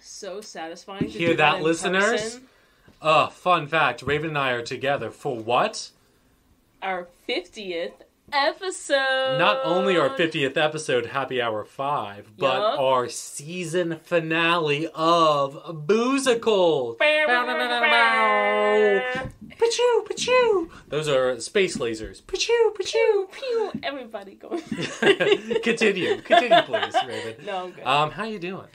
So satisfying to Hear do that, in listeners? person. Fun fact, Raven and I are together for what? Our 50th episode. Not only our 50th episode, Happy Hour 5, but our season finale of Boozicles. Pachoo, pachoo. Those are space lasers. Pachoo, pachoo. Pew. Everybody going. Continue, please, Raven. No, I'm good. How you doing?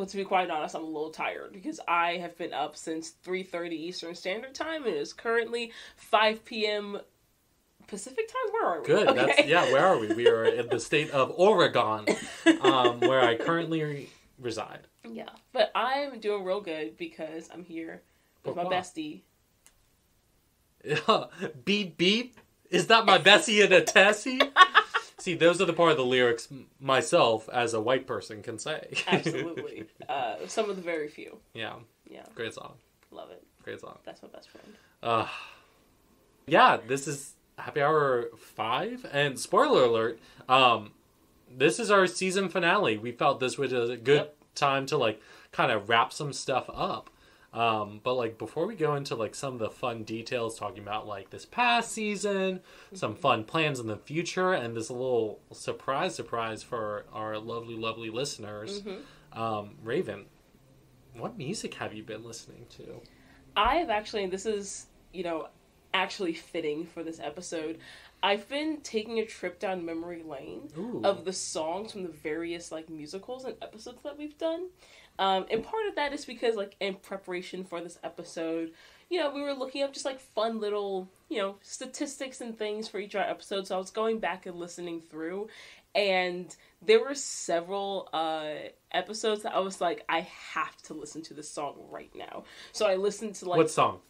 To be quite honest, I'm a little tired because I have been up since 3:30 Eastern Standard Time. It is currently 5 p.m. Pacific Time. Where are we? Good. Okay. Where are we? We are in the state of Oregon, where I currently reside. Yeah, but I'm doing real good because I'm here with my bestie. Beat beat? Is that my bestie and a Tessie? See, those are the part of the lyrics myself, as a white person, can say. Absolutely. Some of the very few. Yeah. Great song. Love it. Great song. That's my best friend. Yeah, this is Happy Hour 5, and spoiler alert, this is our season finale. We felt this was a good time to, kind of wrap some stuff up. But before we go into some of the fun details, talking about this past season, some fun plans in the future, and this little surprise for our lovely listeners, Raven, what music have you been listening to? I have actually, and this is, actually fitting for this episode, I've been taking a trip down memory lane of the songs from the various musicals and episodes that we've done. And part of that is because, in preparation for this episode, we were looking up just, fun little, statistics and things for each of our episodes. So I was going back and listening through, and there were several episodes that I was like, I have to listen to this song right now. So I listened to, What song?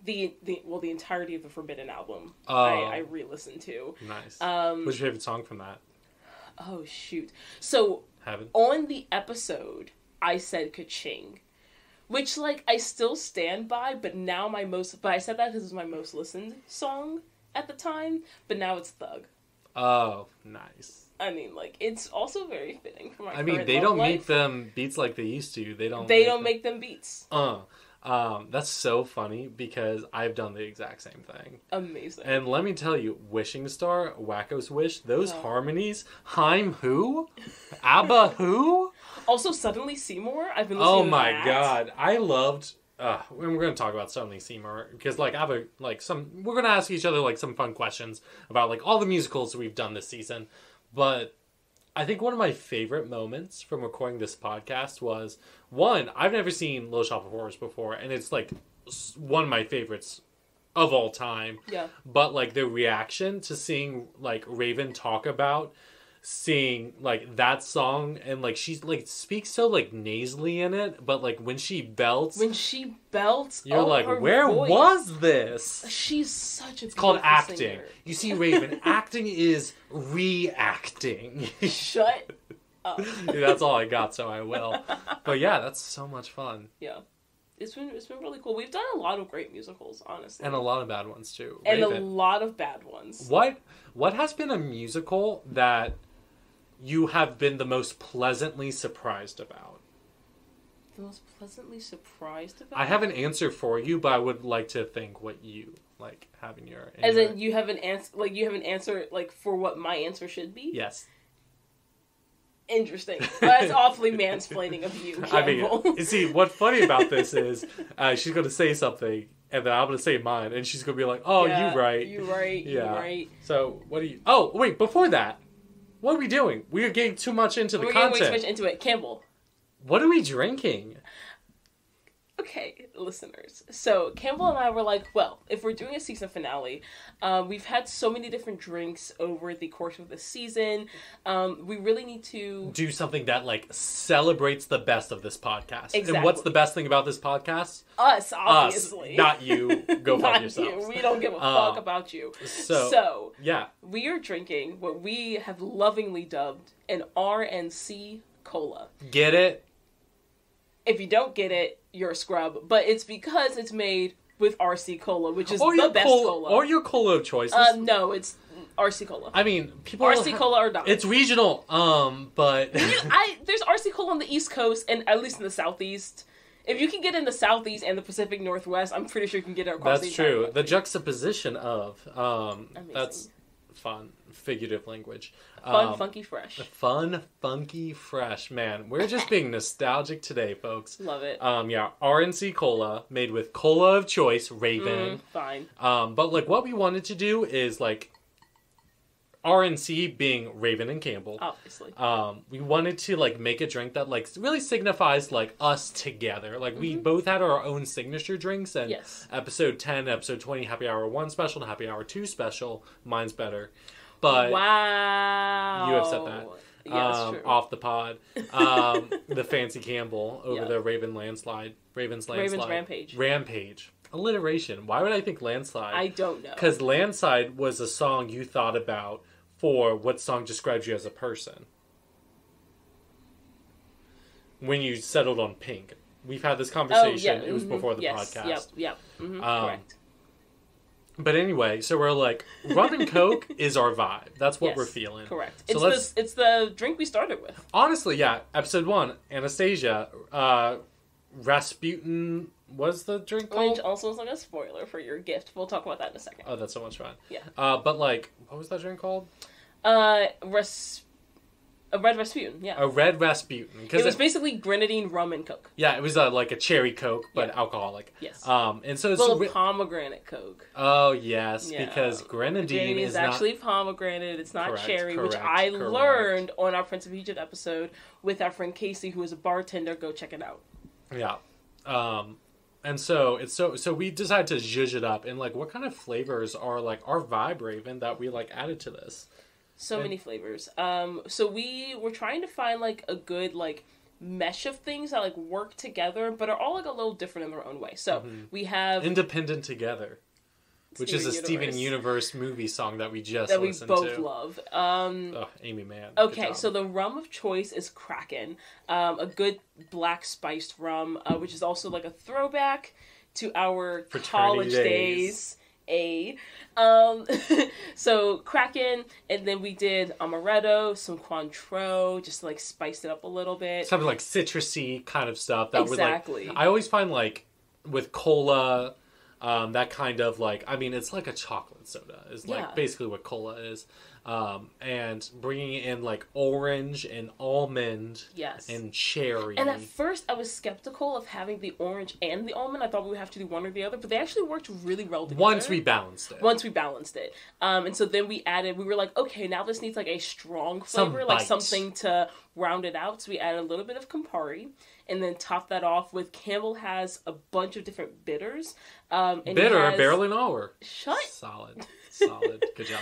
The entirety of the Forbidden album. I re-listened to. Nice. What's your favorite song from that? Oh, shoot. So, on the episode, I said Ka-Ching, which, I still stand by, but now but I said that because it was my most listened song at the time, but now it's Thug. Oh, nice. I mean, it's also very fitting for my I mean, they don't make them beats like they used to. They don't make them beats. That's so funny because I've done the exact same thing. Amazing. And let me tell you, Wishing Star, Wacko's Wish, those harmonies, Heim who? ABBA who? Also, Suddenly Seymour, I've been listening to that. Oh my god, I loved, and we're going to talk about Suddenly Seymour, because ABBA, we're going to ask each other some fun questions about all the musicals we've done this season, but I think one of my favorite moments from recording this podcast was, one, I've never seen Little Shop of Horrors before, and it's one of my favorites of all time. Yeah. But the reaction to seeing Raven talk about seeing that song, and she speaks so nasally in it, but when she belts, you're where voice. Was this? She's such a It's called acting. Singer. You see, Raven, acting is reacting. Shut up. That's all I got, so I will. But yeah, that's so much fun. Yeah. It's been really cool. We've done a lot of great musicals, honestly. And a lot of bad ones too. And Raven, a lot of bad ones. What has been a musical that you have been the most pleasantly surprised about? The most pleasantly surprised about? I have an answer for you, but I would like to think what you have in your... In you have an answer, you have an answer, for what my answer should be? Yes. Interesting. That's awfully mansplaining of you, Campbell. I mean, see, what's funny about this is she's going to say something, and then I'm going to say mine, and she's going to be like, oh, yeah, you right. You right, yeah. you right. So, what do you... Oh, wait, before that, what are we doing? We are getting too much into the content. We're getting way too much into it. Campbell. What are we drinking? Okay, listeners. So, Campbell and I were like, well, if we're doing a season finale, we've had so many different drinks over the course of the season. We really need to... do something that, celebrates the best of this podcast. Exactly. And what's the best thing about this podcast? Us, obviously. Us, not you. Go fuck yourselves. You. We don't give a fuck about you. So, yeah. We are drinking what we have lovingly dubbed an R&C cola. Get it? If you don't get it, you're a scrub. But it's because it's made with RC Cola, which is the best cola. Or your cola of choices. No, it's RC Cola. I mean, people... RC Cola or not. It's regional, but... There's RC RC Cola on the East Coast, and at least in the Southeast. If you can get in the Southeast and the Pacific Northwest, I'm pretty sure you can get it across the entire country. The juxtaposition of, that's fun, figurative language. Fun, funky, fresh. Fun, funky, fresh. Man, we're just being nostalgic today, folks. Love it. RNC Cola, made with cola of choice, Raven. Fine. But, like, what we wanted to do is, like, RNC being Raven and Campbell. Obviously. We wanted to, like, make a drink that, like, really signifies, like, us together. Like, we both had our own signature drinks, and episode 10, episode 20, Happy Hour 1 special, and Happy Hour 2 special. Mine's better. But wow. You have said that. Yeah, true. Off the pod. The Fancy Campbell over the Raven's Rampage. Rampage. Alliteration. Why would I think landslide? I don't know. Because landslide was a song you thought about for what song describes you as a person. When you settled on Pink. We've had this conversation. It was before the podcast. Yep. Correct. But anyway, so we're like, rum and coke is our vibe. That's what we're feeling. Correct. So it's the drink we started with. Honestly, yeah. Episode 1, Anastasia, Rasputin was the drink called? Which also is like a spoiler for your gift. We'll talk about that in a second. Oh, that's so much fun. Yeah. But like, what was that drink called? A red Rasputin, yeah. A red Rasputin. It was basically grenadine, rum, and coke. Yeah, it was like a cherry coke, but alcoholic. Yes. And so it's pomegranate coke. Oh, yes, because grenadine is actually pomegranate. It's not cherry, which I learned on our Prince of Egypt episode with our friend Casey, who is a bartender. Go check it out. Yeah. And so it's so we decided to zhuzh it up, and like, what kind of flavors are like our vibe, Raven, that we like added to this? Many flavors. So we were trying to find like a good like mesh of things that like work together, but are all like a little different in their own way. So we have Independent Together, which is a Steven Universe movie song that we just listened to. That we both love. Amy Mann. Okay, so the rum of choice is Kraken, a good black spiced rum, which is also like a throwback to our college days. So Kraken, and then we did amaretto, some cointreau, just to, like, spiced it up a little bit. Something like citrusy kind of stuff. That exactly. Would, like, I always find, like, with cola, that kind of, like, I mean, it's like a chocolate soda is, like, basically what cola is. And bringing in, like, orange and almond and cherry. And at first, I was skeptical of having the orange and the almond. I thought we would have to do one or the other, but they actually worked really well together. Once we balanced it. And so then we were like, okay, now this needs, like, a strong flavor, like something to round it out. So we added a little bit of Campari, and then topped that off with Campbell has a bunch of different bitters. And barrel and hour. Solid. Good job.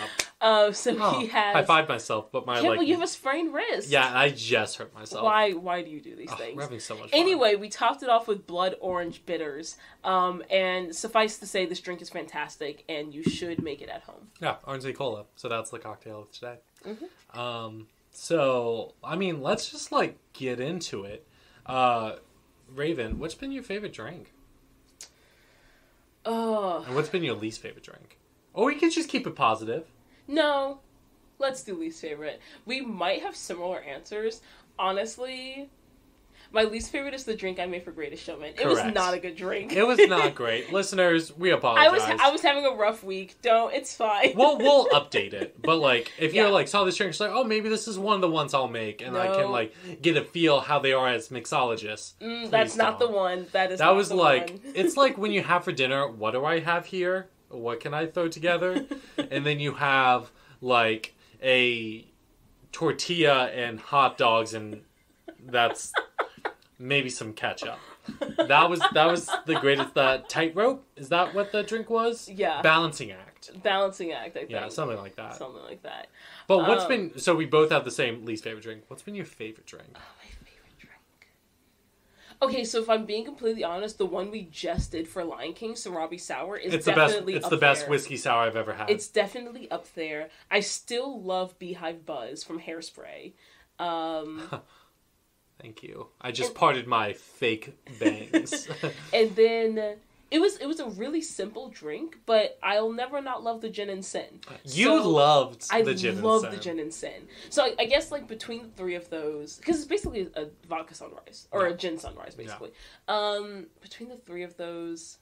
He has... I high-fived myself, but my Campbell, you have a sprained wrist. Yeah, I just hurt myself. Why do you do these things? We're having so much fun. Anyway, we topped it off with blood orange bitters. And suffice to say, this drink is fantastic, and you should make it at home. Yeah, R&C Cola. So that's the cocktail of today. So, I mean, let's just, like, get into it. Raven, what's been your favorite drink? And what's been your least favorite drink? Or we could just keep it positive. No. Let's do least favorite. We might have similar answers. Honestly, my least favorite is the drink I made for Greatest Showman. It was not a good drink. It was not great. Listeners, we apologize. I was having a rough week. It's fine. We'll update it. But, like, if you're, like, saw this drink, it's like, oh, maybe this is one of the ones I'll make. And I can, like, get a feel how they are as mixologists. That's not the one. That was like, one. It's like when you have for dinner, what do I have here? What can I throw together? And then you have, like, a tortilla and hot dogs, and that's maybe some ketchup. That was the greatest. Tightrope? Is that what the drink was? Yeah. Balancing act, I think. Yeah, something like that. But what's been... So we both have the same least favorite drink. What's been your favorite drink? My favorite drink. Okay, so if I'm being completely honest, the one we just did for Lion King, Sriracha Sour, is definitely It's the best whiskey sour I've ever had. It's definitely up there. I still love Beehive Buzz from Hairspray. Thank you. I just parted my fake bangs. And then It was a really simple drink, but I'll never not love the gin and sin. You loved the gin and sin. I love the gin and sin. So I guess like between the three of those, because it's basically a vodka sunrise or a gin sunrise, basically. Yeah. Between the three of those,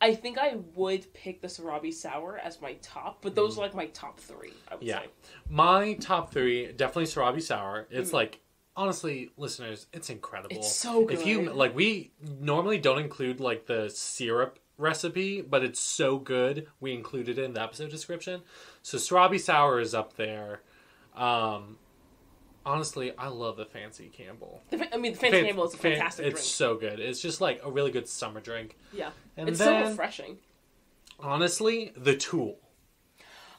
I think I would pick the Sriracha Sour as my top, but those are like my top three, I would say. My top three, definitely Sriracha Sour. It's like, honestly, listeners, it's incredible. It's so good. If you, like, we normally don't include, like, the syrup recipe, but it's so good, we included it in the episode description. So Sriracha Sour is up there. Honestly, I love the Fancy Campbell. The Fancy Campbell is a fantastic drink. It's so good. It's just like a really good summer drink. Yeah. And it's then, so refreshing. Honestly, the Tool.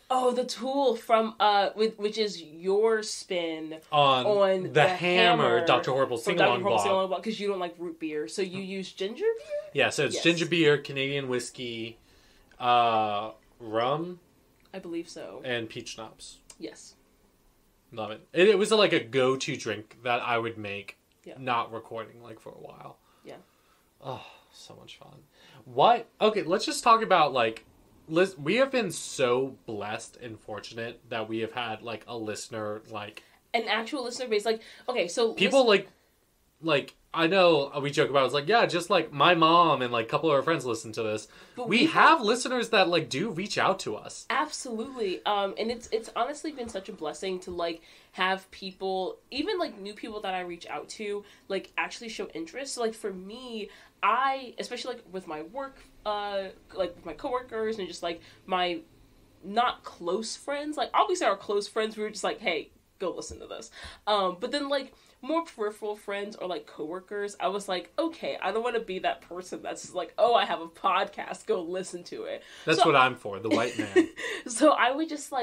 Oh, the Tool from, which is your spin on the Hammer Dr. Horrible Sing-Along Block. Because you don't like root beer, so you use ginger beer? Yeah, so it's ginger beer, Canadian whiskey, rum. I believe so. And peach schnapps. Yes. Love it. It was like a go-to drink that I would make not recording like for a while. Yeah. Oh, so much fun. What? Okay, let's just talk about like, we have been so blessed and fortunate that we have had like a listener, like an actual listener base. Like, okay, so people like I know we joke about it, it's like, yeah, just like my mom and like a couple of our friends listen to this. But we have listeners that like do reach out to us. Absolutely. And it's honestly been such a blessing to like have people, even like new people that I reach out to, like actually show interest. So like for me, especially like with my work, like with my coworkers and just like my not close friends, like obviously our close friends, we were just like, hey, go listen to this. But then like more peripheral friends or like coworkers, I was like, okay, I don't want to be that person that's like, oh, I have a podcast, go listen to it. That's what I'm for, the white man. So I would just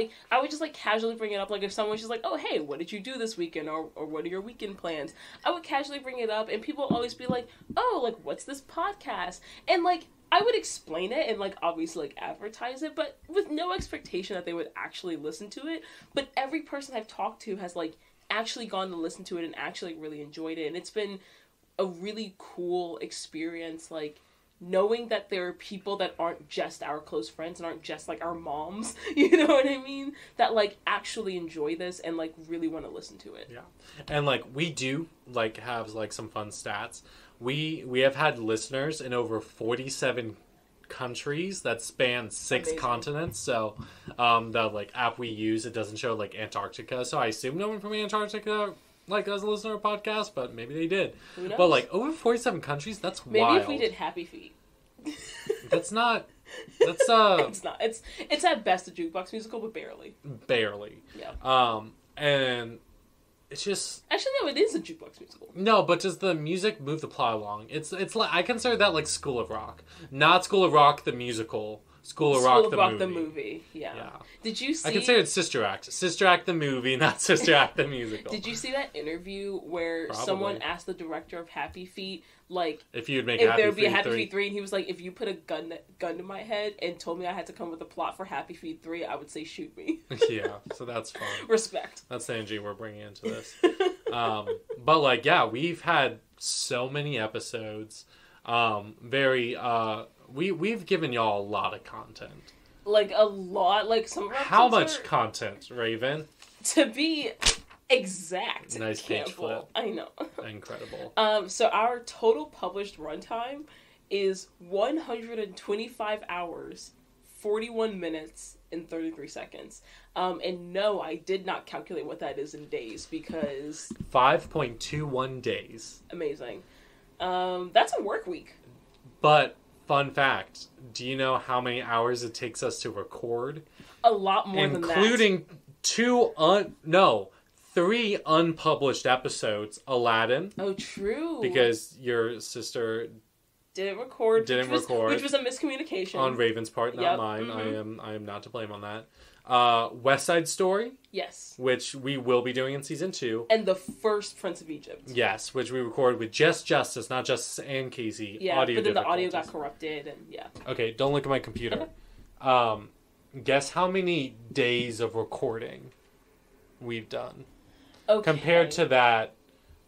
casually bring it up. Like if someone's just like, oh, hey, what did you do this weekend? Or what are your weekend plans? I would casually bring it up and people always be like, oh, like what's this podcast? And like, I would explain it and like obviously like advertise it, but with no expectation that they would actually listen to it. But every person I've talked to has like actually gone to listen to it and actually really enjoyed it. And it's been a really cool experience, like knowing that there are people that aren't just our close friends and aren't just like our moms, you know what I mean? That like actually enjoy this and like really want to listen to it. Yeah. And like we do like have like some fun stats. We have had listeners in over 47 countries that span 6 continents. So the like app we use, it doesn't show like Antarctica. So I assume no one from Antarctica like does listen to our podcast, but maybe they did. Who knows? But like over 47 countries, that's maybe wild. Maybe if we did Happy Feet. It's not it's at best a jukebox musical, but barely. Yeah. And it's just... Actually, no, it is a jukebox musical. No, but does the music move the plot along? It's like, I consider that like School of Rock. Not School of Rock the musical. School of Rock the movie. Yeah. Did you see... I consider it Sister Act. Sister Act the movie, not Sister Act the musical. Did you see that interview where someone asked the director of Happy Feet, like... If there would be a Happy Feet 3, and he was like, if you put a gun to my head and told me I had to come with a plot for Happy Feet 3, I would say shoot me. Yeah, so that's fun. Respect. That's the energy we're bringing into this. But like, yeah, we've had so many episodes. We've given y'all a lot of content. Like a lot, like some of our How much content, Raven? To be exact. Nice page flip. I know. Incredible. So our total published runtime is 125 hours, 41 minutes, and 33 seconds. And no, I did not calculate what that is in days because... 5.21 days. Amazing. That's a work week. But, fun fact, do you know how many hours it takes us to record? A lot more than that. Including 3 unpublished episodes. Aladdin. Oh, true. Because your sister... Didn't record. Which was a miscommunication. On Raven's part, not mine. Mm-hmm. I am not to blame on that. West Side Story. Yes. Which we will be doing in season 2. And the first Prince of Egypt. Yes, which we recorded with just Justice, not Justice and Casey. Yeah, but then the audio got corrupted and yeah. Okay, don't look at my computer. Guess how many days of recording we've done. Okay. Compared to that,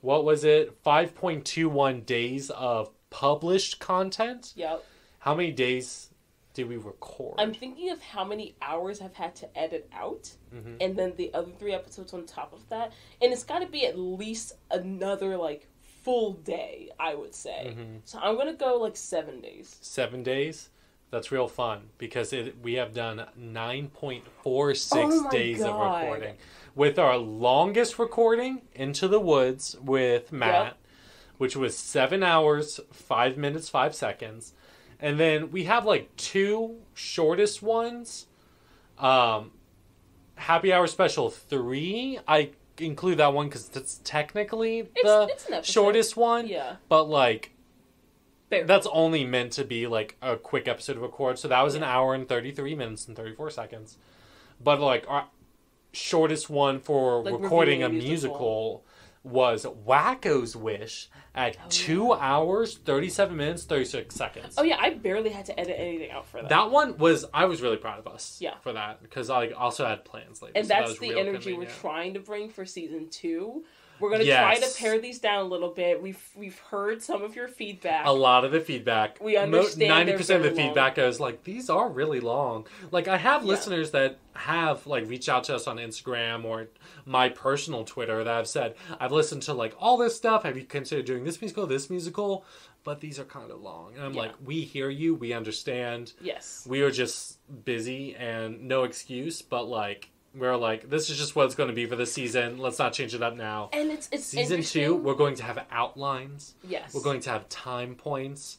what was it? 5.21 days of published content. Yep. How many days did we record? I'm thinking of how many hours I've had to edit out, and then the other 3 episodes on top of that, and it's got to be at least another like full day, I would say. So I'm gonna go like 7 days. 7 days. That's real fun because we have done 9.46 days of recording, with our longest recording Into the Woods with Matt, which was 7 hours 5 minutes 5 seconds. And then we have like 2 shortest ones. Happy Hour Special 3. I include that one because that's technically it's an shortest one. Yeah. But like, Fair. That's only meant to be like a quick episode to record. So that was an hour and 33 minutes and 34 seconds. But like our shortest one for like recording a musical was Wacko's Wish at 2 hours, 37 minutes, 36 seconds. Oh, yeah, I barely had to edit anything out for that. That one I was really proud of us for that, because I also had plans later. And that's the energy we're trying to bring for season 2. We're going to try to pare these down a little bit. We've heard some of your feedback. A lot of the feedback. We understand 90% of the feedback is like, these are really long. Like, I have listeners that have like reached out to us on Instagram or my personal Twitter that have said, I've listened to like all this stuff. Have you considered doing this musical? But these are kind of long. And I'm like, we hear you. We understand. Yes. We are just busy and no excuse, but like, we're like, this is just what it's going to be for the season. Let's not change it up now. And it's season 2, we're going to have outlines. Yes. We're going to have time points.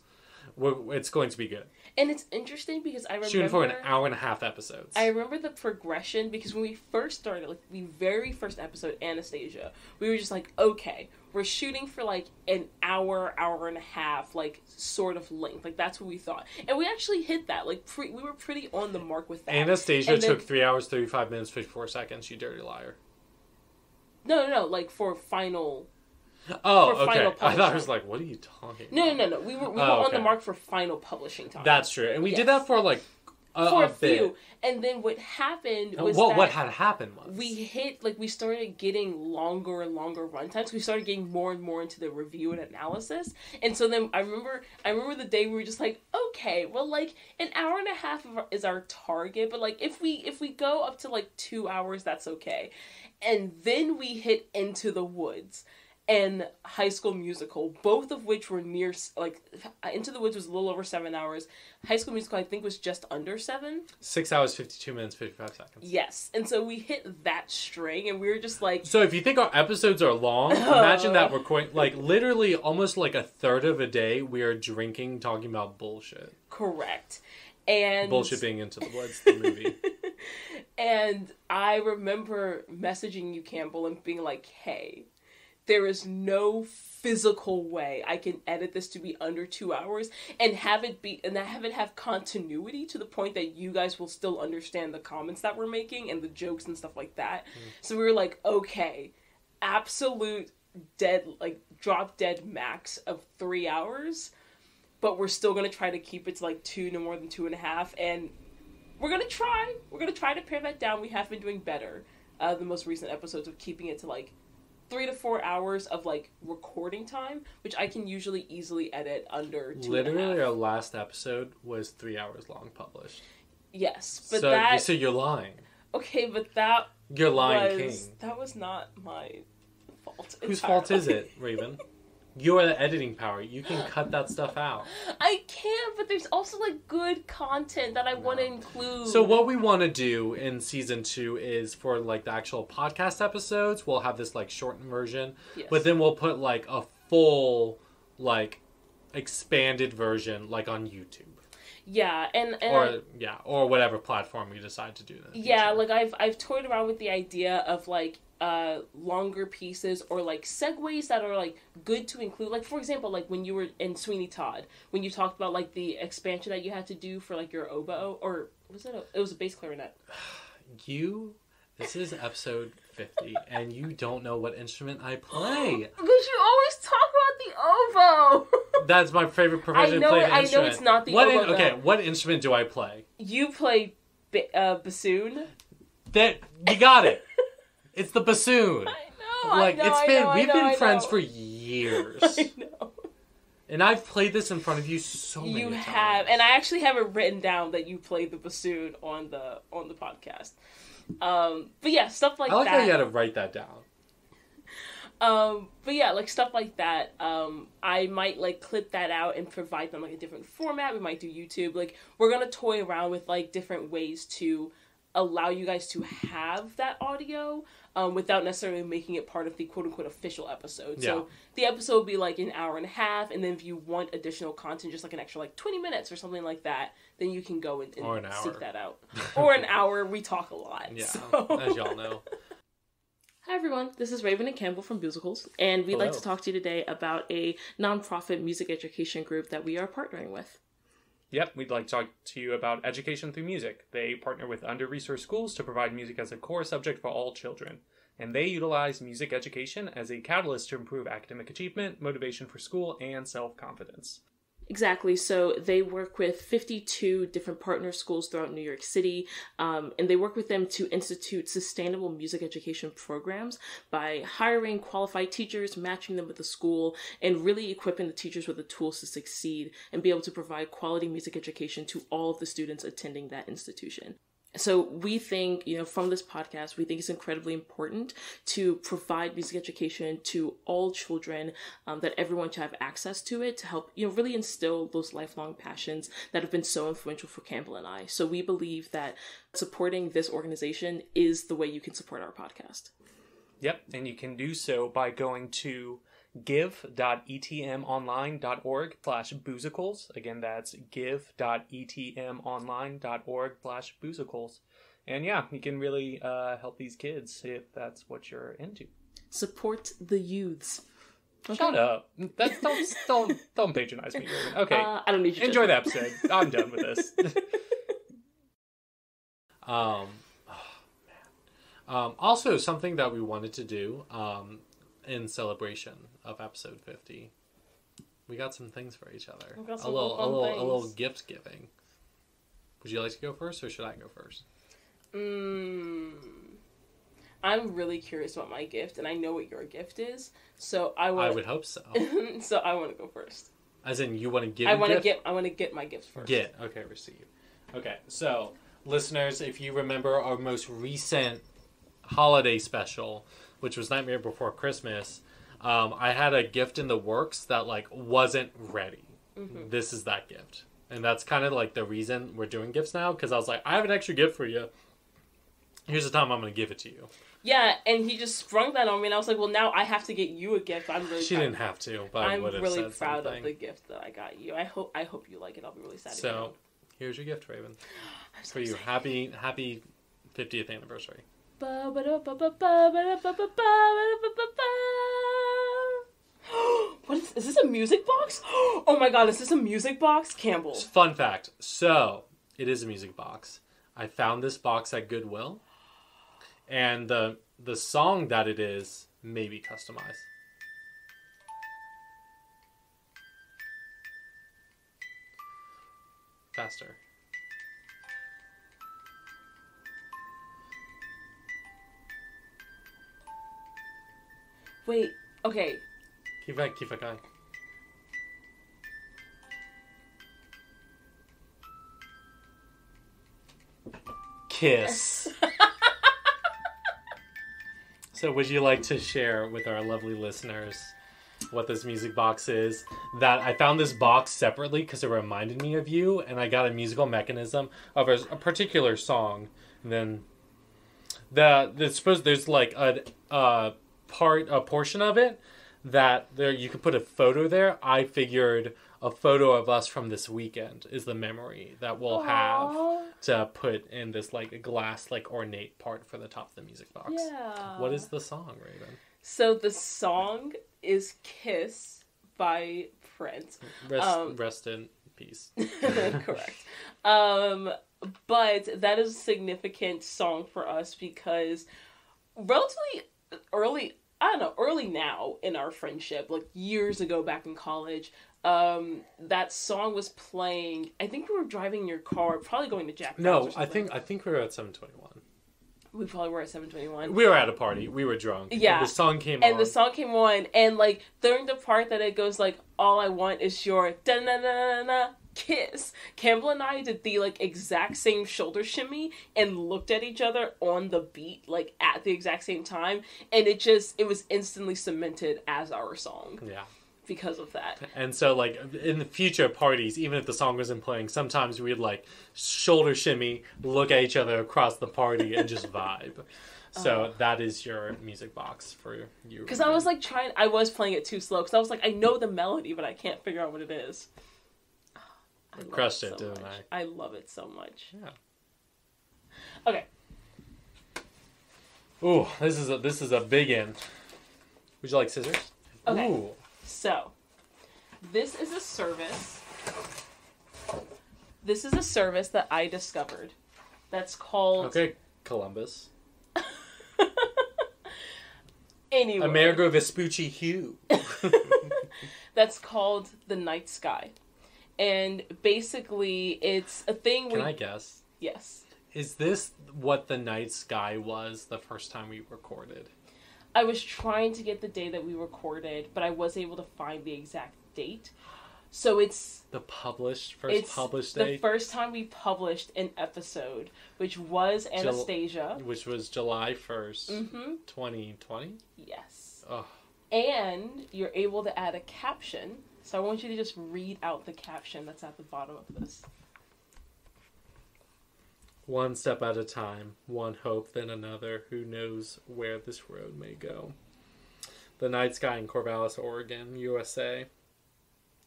It's going to be good. And it's interesting because I remember... Shooting for an hour and a half episodes. I remember the progression because when we first started, like the very first episode, Anastasia, we were just like, okay, we're shooting for like an hour and a half, like sort of length. Like that's what we thought. And we actually hit that. Like we were pretty on the mark with that. Anastasia took 3 hours, 35 minutes, 54 seconds, you dirty liar. No, like for final... Oh, okay. I thought I was like, what are you talking about? No. We were on the mark for final publishing time. That's true. And we did that for like for a bit. few. And then what happened was what had happened was we started getting longer and longer runtimes. We started getting more and more into the review and analysis. And so then I remember the day we were just like, okay, well, like an hour and a half is our target, but like if we go up to like 2 hours, that's okay. And then we hit Into the Woods and High School Musical, both of which were near, like, Into the Woods was a little over 7 hours. High School Musical, I think, was just under 7. 6 hours, 52 minutes, 55 seconds. Yes. And so we hit that string, and we were just like... So if you think our episodes are long, imagine that we're like, literally almost like a third of a day, we are drinking, talking about bullshit. Correct. And... Bullshit being Into the Woods, the movie. And I remember messaging you, Campbell, and being like, hey... There is no physical way I can edit this to be under 2 hours and have it have continuity to the point that you guys will still understand the comments that we're making and the jokes and stuff like that. So we were like, okay, absolute drop dead max of 3 hours, but we're still going to try to keep it to like 2, no more than 2.5. And we're going to try to pare that down. We have been doing better. The most recent episodes of keeping it to like 3 to 4 hours of like recording time, which I can usually easily edit under 2.5. Literally, our last episode was 3 hours long published. Yes, but so you're lying. Okay, but that you're lying, king. That was not my fault. Whose fault is it, Raven? You are the editing power. You can cut that stuff out. I can, but there's also like good content that I want to include. So what we want to do in season 2 is for like the actual podcast episodes, we'll have this like shortened version, but then we'll put like a full like expanded version like on YouTube. Yeah, or whatever platform we decide to do that. Yeah, like I've toyed around with the idea of like longer pieces or like segues that are like good to include. Like for example, like when you were in Sweeney Todd, when you talked about like the expansion that you had to do for like your oboe, or it was a bass clarinet. This is episode 50, and you don't know what instrument I play. Because you always talk about the oboe. That's my favorite professionally played instrument. I know it's not the oboe. Okay, what instrument do I play? You play bassoon. You got it. It's the bassoon. I know. We've been friends for years. I know. And I've played this in front of you so many times. You have, and I actually have it written down that you played the bassoon on the podcast. But yeah, stuff like that. I like how you had to write that down. But yeah, like stuff like that. I might like clip that out and provide them like a different format. We might do YouTube. Like we're gonna toy around with like different ways to allow you guys to have that audio without necessarily making it part of the quote-unquote official episode. Yeah. So the episode will be like an hour and a half, and then if you want additional content, just like an extra like 20 minutes or something like that, then you can go and seek that out. Or an hour. We talk a lot. Yeah, so. As y'all know. Hi everyone, this is Raven and Campbell from Musicals, and we'd like to talk to you today about a nonprofit music education group that we are partnering with. Yep, we'd like to talk to you about Education Through Music. They partner with under-resourced schools to provide music as a core subject for all children. And they utilize music education as a catalyst to improve academic achievement, motivation for school, and self-confidence. Exactly. So they work with 52 different partner schools throughout New York City, and they work with them to institute sustainable music education programs by hiring qualified teachers, matching them with the school, and really equipping the teachers with the tools to succeed and be able to provide quality music education to all of the students attending that institution. So we think, from this podcast, we think it's incredibly important to provide music education to all children, that everyone should have access to it to help, really instill those lifelong passions that have been so influential for Campbell and I. So we believe that supporting this organization is the way you can support our podcast. Yep, and you can do so by going to give.etmonline.org/boozicles. Again, that's give.etmonline.org/boozicles. And yeah, you can really help these kids if that's what you're into. Support the youths. Okay. Shut up. Don't patronize me. Okay. I don't need you. Enjoy the episode. I'm done with this. Also, something that we wanted to do in celebration of episode 50, we got some things for each other. A little gift giving. Would you like to go first, or should I go first? I'm really curious about my gift, and I know what your gift is, so I would hope so. So I want to go first. As in, you want to give? I want to get my gift first. Okay, receive. Okay, so listeners, if you remember our most recent holiday special, which was Nightmare Before Christmas, I had a gift in the works that wasn't ready. Mm-hmm. This is that gift, and that's kind of the reason we're doing gifts now, because I was like, I have an extra gift for you. Here's the time I'm going to give it to you. Yeah, and he just sprung that on me, and I was like, well, now I have to get you a gift. She didn't have to, but I'm really proud of the gift that I got you. I hope you like it. I'll be really sad. So, here's your gift, Raven. I'm so for you. Excited. Happy 50th anniversary. What is this a music box? Oh my god, is this a music box? Campbell. Fun fact. So, it is a music box. I found this box at Goodwill, and the song that it is may be customized. Faster. Wait, okay. Keep it going. Kiss. So would you like to share with our lovely listeners what this music box is? That I found this box separately because it reminded me of you, and I got a musical mechanism of a particular song. And then there's a portion of it that there you can put a photo there. I figured a photo of us from this weekend is the memory that we'll have to put in this glass ornate part for the top of the music box. Yeah. What is the song, Raven? So the song is "Kiss" by Prince. Rest in peace. Correct. But that is a significant song for us because relatively early now in our friendship, years ago back in college, that song was playing. I think we were driving in your car, probably going to Jack. No, I think we were at 721. We probably were at 7:21. We were at a party. We were drunk. Yeah. And the song came on. And the song came on, and, like, during the part that it goes, like, all I want is your da-na-na-na-na kiss. Campbell and I did the, like, exact same shoulder shimmy and looked at each other on the beat, like, at the exact same time. And it was instantly cemented as our song. Yeah. Because of that. And so, like, in the future parties, even if the song wasn't playing, sometimes we'd, like, shoulder shimmy, look at each other across the party, and just vibe. So that is your music box for you. Because I was, like, I was playing it too slow, because I was like, I know the melody, but I can't figure out what it is. I crushed it, didn't I? I love it so much. Yeah. Okay. Ooh, this is a big end. Would you like scissors? Okay. Ooh. So, this is a service. This is a service that I discovered. That's called... Okay, Columbus. Anyway. Amerigo Vespucci Hugh. That's called the Night Sky. And basically, it's a thing Can I guess? Yes. Is this what the night sky was the first time we recorded? I was trying to get the day that we recorded, but I was able to find the exact date. So it's... The published date? The first time we published an episode, which was Anastasia. Which was July 1st, 2020? Yes. Oh. And you're able to add a caption. So I want you to just read out the caption that's at the bottom of this. One step at a time, one hope, then another. Who knows where this road may go? The Night Sky in Corvallis, Oregon, USA.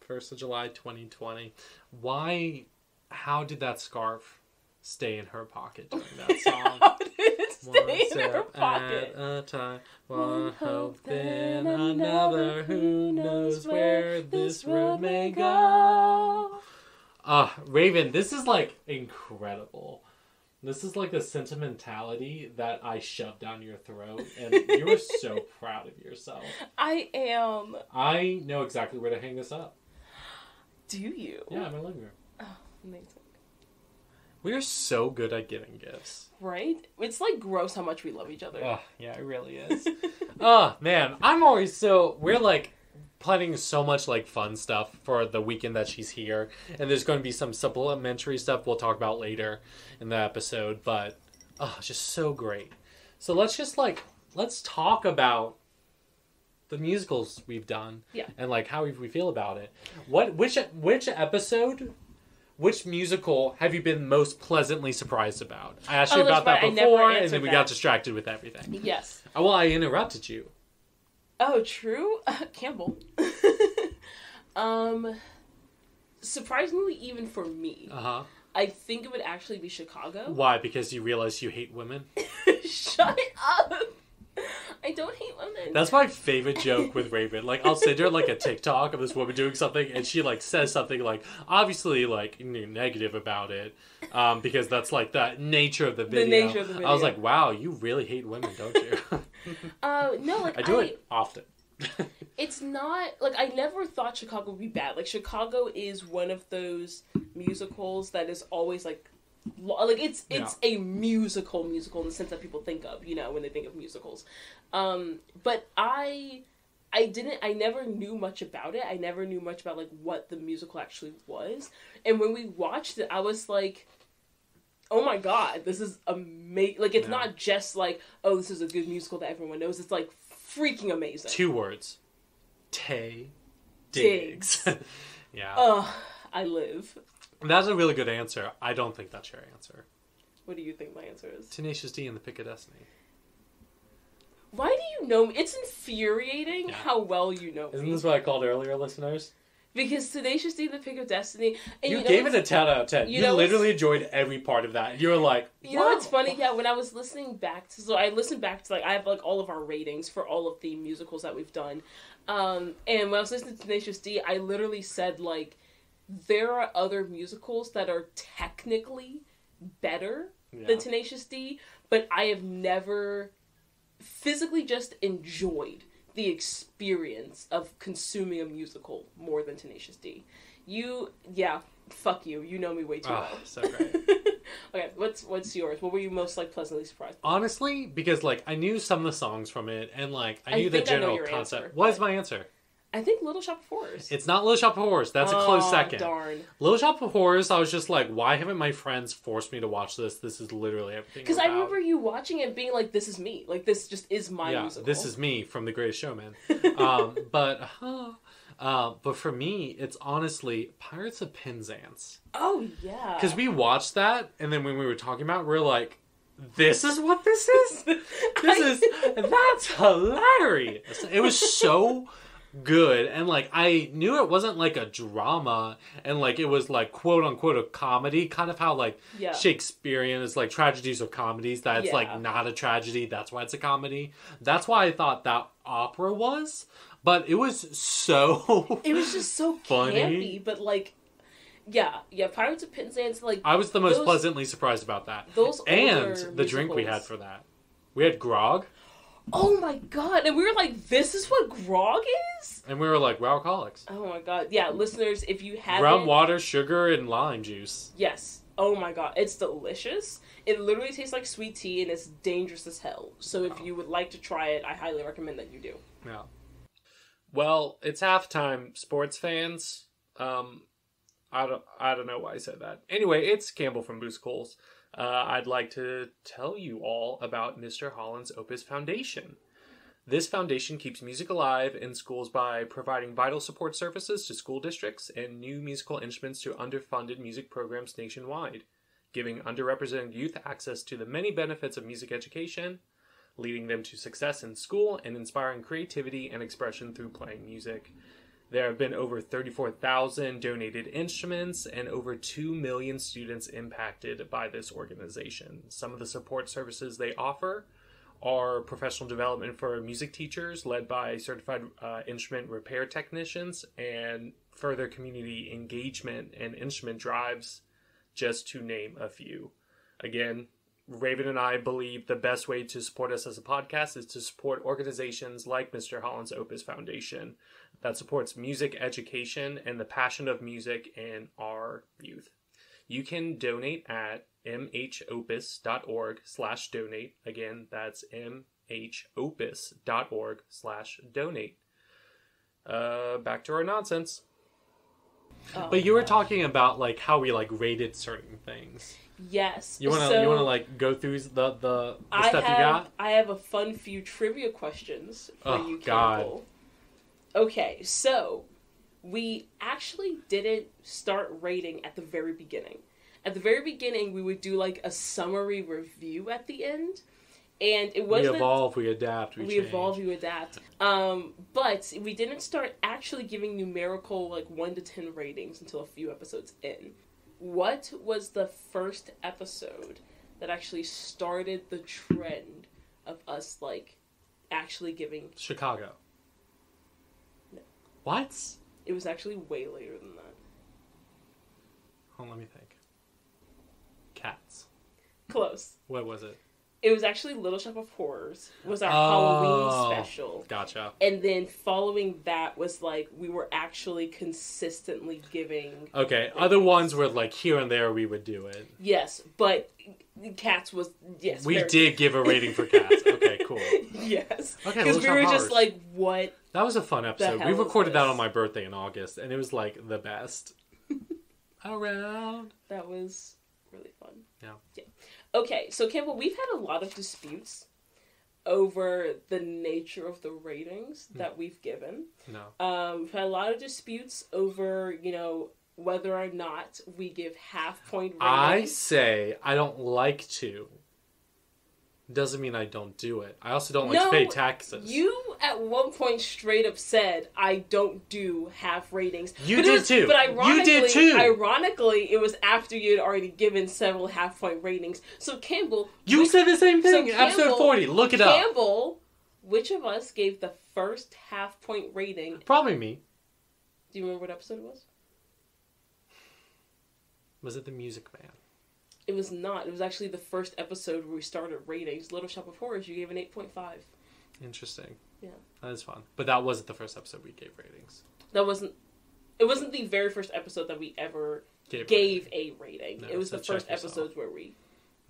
1st of July, 2020. How did that scarf stay in her pocket during that song? How did it stay in her pocket? At a time, one hope, then another. Who knows where this road may go? Raven, this is, like, incredible. This is like a sentimentality that I shoved down your throat, and you are so proud of yourself. I am. I know exactly where to hang this up. Do you? Yeah, in my living room. Oh, amazing. We are so good at giving gifts. Right? It's like gross how much we love each other. Oh, yeah, it really is. Man, we're like planning so much like fun stuff for the weekend that she's here, and there's going to be some supplementary stuff we'll talk about later in the episode, but just so great. So let's talk about the musicals we've done, and like how we feel about it. Which musical have you been most pleasantly surprised about? I asked you about that before, and then we got distracted with everything. Yes. Well, I interrupted you. Oh, true? Campbell. Surprisingly, even for me, I think it would actually be Chicago. Why? Because you realize you hate women? Shut up! I don't hate women. That's my favorite joke with Raven. Like, I'll send her, like, a TikTok of this woman doing something, and she, like, says something, like, obviously, like, negative about it, because that's, like, the nature of the video. The nature of the video. I was like, wow, you really hate women, don't you? No, like, I do it often. It's not, like, I never thought Chicago would be bad. Like, Chicago is one of those musicals that is always, like it's a musical in the sense that people think of, when they think of musicals. But I never knew much about it. I never knew much about, like, what the musical actually was. And when we watched it, I was like, oh my god, this is amazing. Like, it's not just like, oh, this is a good musical that everyone knows. It's, like, freaking amazing. 2 words. Tay Diggs. Yeah. I live. That's a really good answer. I don't think that's your answer. What do you think my answer is? Tenacious D and the Pick of Destiny. Why do you know me? It's infuriating how well you know me. Isn't this what I called earlier, listeners? Because Tenacious D, the Pick of Destiny... And you gave it a 10 out of 10. You literally enjoyed every part of that. You were like, wow. You know what's funny? Yeah, when I was listening back to... So I listened back to, like, I have, like, all of our ratings for all of the musicals that we've done. And when I was listening to Tenacious D, I literally said, like, there are other musicals that are technically better than Tenacious D, but I have never physically just enjoyed the experience of consuming a musical more than Tenacious D. Fuck you. You know me way too well. So great. Okay, what's yours? What were you most like pleasantly surprised by? Honestly, because like I knew some of the songs from it, and like I knew the think I know general your concept. answer, What is but- my answer? I think Little Shop of Horrors. It's not Little Shop of Horrors. That's a close second. Darn. Little Shop of Horrors, I was just like, why haven't my friends forced me to watch this? This is literally everything. Because I remember you watching it and being like, this is me. Like, this just is my musical. This is me from The Greatest Showman. But for me, it's honestly Pirates of Penzance. Oh, yeah. Because we watched that, and then when we were talking about it, we were like, this is what this is? That's hilarious. It was so good, and like I knew it wasn't like a drama, and like it was like quote unquote a comedy, kind of how like Shakespearean is like tragedies or comedies, that's like not a tragedy, that's why it's a comedy. That's why I thought that opera was, but it was so it was just so funny. Campy, but like Pirates of Penzance, like I was the most pleasantly surprised about that. Those and the drink we had for that, we had grog. Oh my god, and we were like, this is what grog is? And we were like, we're alcoholics. Oh my god. Yeah, listeners, if you haven't... Rum, water, sugar, and lime juice. Yes. Oh my god, it's delicious. It literally tastes like sweet tea, and it's dangerous as hell. So if you would like to try it, I highly recommend that you do. Yeah. Well, it's halftime, sports fans. I don't know why I said that. Anyway, it's Campbell from Boost Coles. I'd like to tell you all about Mr. Holland's Opus Foundation. This foundation keeps music alive in schools by providing vital support services to school districts and new musical instruments to underfunded music programs nationwide, giving underrepresented youth access to the many benefits of music education, leading them to success in school, and inspiring creativity and expression through playing music. There have been over 34,000 donated instruments and over 2 million students impacted by this organization. Some of the support services they offer are professional development for music teachers led by certified instrument repair technicians, and further community engagement and instrument drives, just to name a few. Again, Raven and I believe the best way to support us as a podcast is to support organizations like Mr. Holland's Opus Foundation that supports music education and the passion of music in our youth. You can donate at mhopus.org/donate. Again, that's mhopus.org/donate. Back to our nonsense. Oh, but you were talking about like how we like rated certain things. Yes. You wanna like go through the stuff you got? I have a fun few trivia questions for you, Campbell. God. Okay, so we actually didn't start rating at the very beginning. At the very beginning, we would do like a summary review at the end, and it wasn't. We evolve, we adapt, we change. Evolve, we adapt. But we didn't start actually giving numerical like 1 to 10 ratings until a few episodes in. What was the first episode that actually started the trend of us like actually giving Chicago? No. What? It was actually way later than that. Hold on, let me think. Cats. Close. What was it? It was actually Little Shop of Horrors. Was our Halloween special. Gotcha. And then following that was like we were actually consistently giving. Okay, ratings. other ones were like here and there we would do it. Yes, but Cats was We did give a rating for Cats. Okay, cool. Yes. Okay, because we were just like, what? That was a fun episode. We recorded that on my birthday in August, and it was like the best. Around. That was really fun. Yeah. Okay, so Campbell, we've had a lot of disputes over the nature of the ratings that we've given. No. We've had a lot of disputes over, whether or not we give half-point ratings. I say I don't like to. Doesn't mean I don't do it. I also don't like to pay taxes. You at one point straight up said I don't do half ratings. You did too. But ironically, you did too. Ironically, it was after you had already given several half-point ratings. So Campbell, you said the same thing. So Episode 40. Look it up. Campbell, which of us gave the first half-point rating? Probably me. Do you remember what episode it was? Was it the Music Man? It was not. It was actually the first episode where we started ratings. Little Shop of Horrors, you gave an 8.5. Interesting. Yeah. That is fun. But that wasn't the first episode we gave ratings. It wasn't the very first episode that we ever gave a rating. No, it was so the first check yourself. episodes where we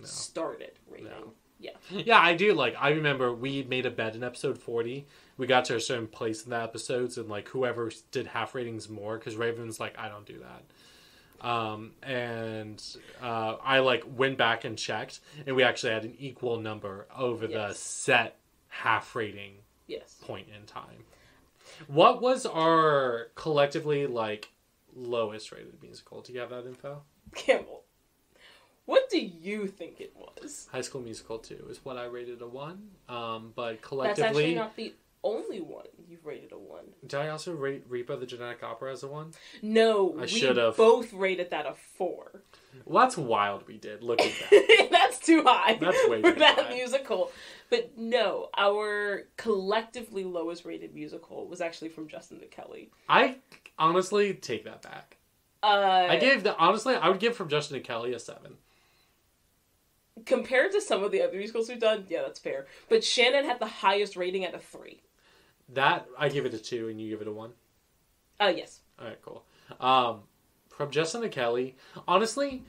started rating. No. Yeah. Yeah, I do. Like, I remember we made a bet in episode 40. We got to a certain place in the episodes, and, like, whoever did half ratings more, because Raven's like, I don't do that. I, like, went back and checked, and we actually had an equal number over the set half rating point in time. What was our collectively, like, lowest rated musical? Do you have that info? Campbell, what do you think it was? High School Musical 2 is what I rated a 1. But collectively... That's actually not the only one you've rated a 1. Did I also rate Reaper the Genetic Opera as a 1? No, I should have. Both rated that a 4. Well, that's wild we did. Look at that. That's too high. That's way for too that high. musical. But no, our collectively lowest rated musical was actually from Justin to Kelly. I honestly take that back. I would give From Justin to Kelly a 7. Compared to some of the other musicals we've done, yeah, that's fair. But Shannon had the highest rating at a 3. That, I give it a 2 and you give it a 1? Yes. Alright, cool. From Justin to Kelly, honestly,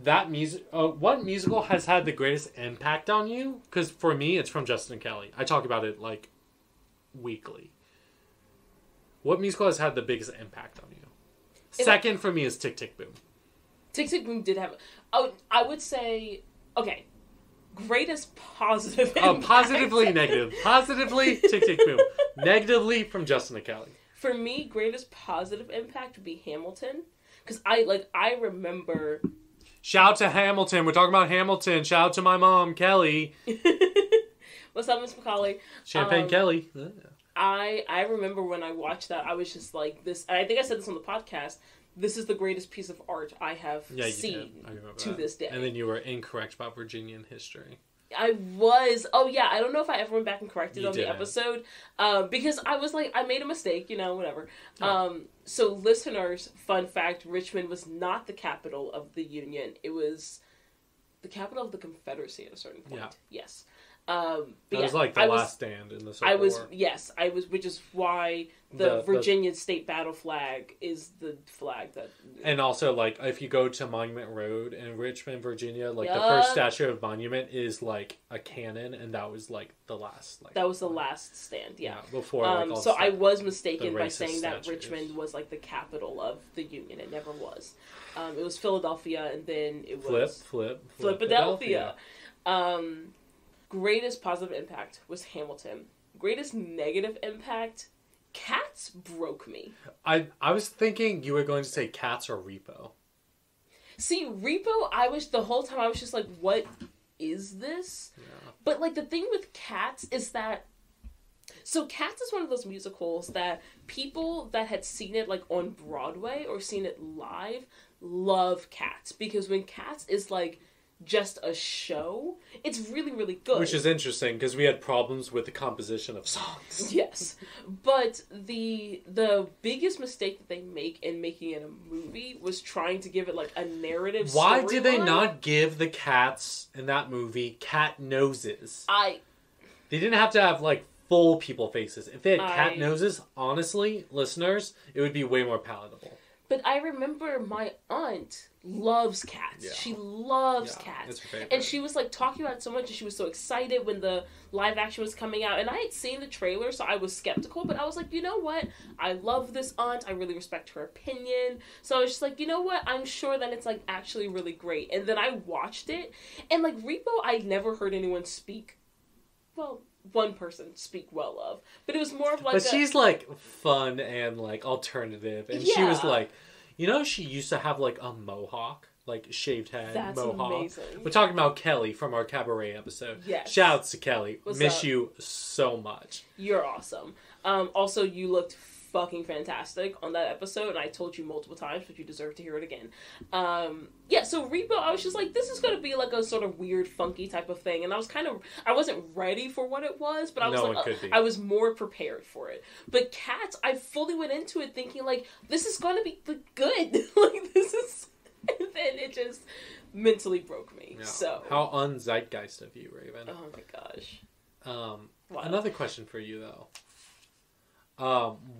that what musical has had the greatest impact on you? Because for me, it's From Justin to Kelly. I talk about it, like, weekly. What musical has had the biggest impact on you? Second for me is Tick, Tick, Boom. Tick, Tick, Boom did have... I would say... Okay. Greatest positive impact. Positively negative. Positively, Tick, Tick, Boom. Negatively, From Justin to Kelly. For me, greatest positive impact would be Hamilton. Because I remember... Shout out to Hamilton. We're talking about Hamilton. Shout out to my mom, Kelly. What's up, Miss McCauley? Champagne Kelly. I remember when I watched that, I was just like, this... I think I said this on the podcast. This is the greatest piece of art I have seen to this day. And then you were incorrect about Virginian history. I was. Oh, yeah. I don't know if I ever went back and corrected on the episode. Because I was like, I made a mistake, whatever. Oh. So, listeners, fun fact, Richmond was not the capital of the Union. It was the capital of the Confederacy at a certain point. Yeah. Yes. That was like the last stand in the Civil War. Yes, I was, which is why the Virginia state battle flag is the flag that... And also, like, if you go to Monument Road in Richmond, Virginia, like, the first statue of Monument is, like, a cannon, and that was, like, the last... Like, that was the last stand, yeah. Before, like, so I was mistaken by saying that Richmond was, like, the capital of the Union. It never was. It was Philadelphia, and then it was... Flipadelphia. Greatest positive impact was Hamilton. Greatest negative impact, Cats broke me. I was thinking you were going to say Cats or Repo. See, Repo, the whole time I was just like, what is this? Yeah. But, like, the thing with Cats is that... So, Cats is one of those musicals that people that had seen it, like, on Broadway or seen it live love Cats. Because when Cats is, like... just a show, it's really, really good. Which is interesting, because we had problems with the composition of songs. Yes. But the biggest mistake that they make in making it a movie was trying to give it, like, a narrative Why did they not give the cats in that movie cat noses? They didn't have to have, like, full people faces. If they had cat noses, honestly, listeners, it would be way more palatable. But I remember my aunt loves cats. Yeah. She loves cats. It's her favorite. And she was, like, talking about it so much, and she was so excited when the live action was coming out. And I had seen the trailer, so I was skeptical, but I was like, you know what? I love this aunt. I really respect her opinion. So I was just like, you know what? I'm sure that it's, like, actually really great. And then I watched it, and, like, Repo, I never heard anyone speak, well... one person speak well of, but it was more of like she's like fun and like alternative, and she was like, she used to have like a mohawk, like shaved head. That's mohawk. Amazing. We're talking about Kelly from our cabaret episode. Yes. Shouts to Kelly. Miss up? You so much. You're awesome. Also, you looked fucking fantastic on that episode, and I told you multiple times, but you deserve to hear it again. So Repo, I was just like, this is going to be like a sort of weird, funky type of thing, and I wasn't ready for what it was, but I was I was more prepared for it. But Cats, I fully went into it thinking, like, this is going to be good. Like, this is... And then it just mentally broke me. Yeah. So how un-zeitgeist of you, Raven. Oh my gosh. Wow. Another question for you, though.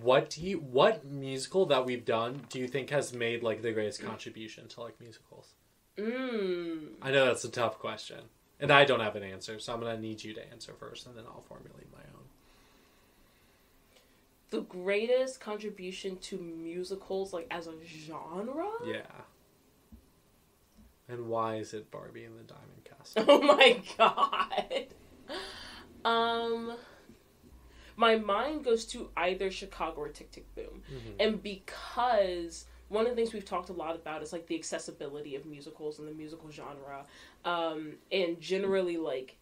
What musical that we've done do you think has made like the greatest contribution to like musicals? I know that's a tough question, and I don't have an answer, so I'm gonna need you to answer first, and then I'll formulate my own. The greatest contribution to musicals, like as a genre? Yeah. And why is it Barbie and the Diamond Castle? Oh my god. My mind goes to either Chicago or Tick, Tick, Boom. Mm-hmm. And because one of the things we've talked a lot about is like the accessibility of musicals and the musical genre. And generally like